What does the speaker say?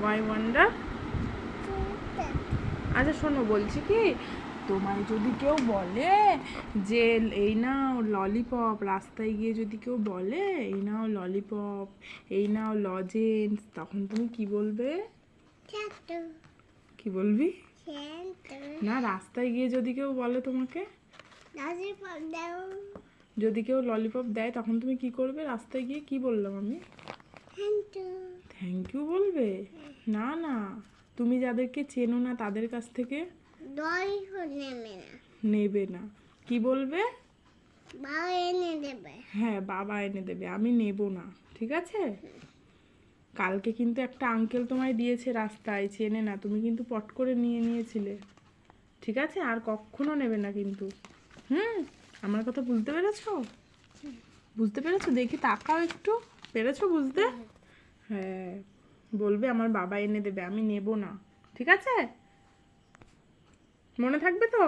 Y wonder? আচ্ছা শোনো, বলছি কি, তোমায় যদি কেউ বলে যে এই নাও ললিপপ, রাস্তায় গিয়ে যদি কেউ বলে এই নাও ললিপপ, এই নাও লজেন্স, তখন তুমি কি বলবে? কি বলবি? না, রাস্তায় গিয়ে যদি কেউ বলে তোমাকে, যদি কেউ ললিপপ দেয় তখন তুমি কি করবে? রাস্তায় গিয়ে কি বললাম আমি? থ্যাংক ইউ বলবে? না না, তুমি যাদেরকে চেনো না তাদের কাছ থেকে নেবে না। কি বলবে? হ্যাঁ, বাবা এনে দেবে, আমি নেব না, ঠিক আছে? কালকে কিন্তু একটা আঙ্কেল তোমায় দিয়েছে রাস্তায়, চেনে না, তুমি কিন্তু পট করে নিয়ে নিয়েছিলে, ঠিক আছে? আর কখনো নেবে না কিন্তু। আমার কথা বুঝতে পেরেছো? বুঝতে পেরেছো? দেখি তাকাও একটু, পেরেছো বুঝতে? হ্যাঁ, বলবে আমার বাবা এনে দেবে, আমি নেব না, ঠিক আছে? মনে থাকবে তো?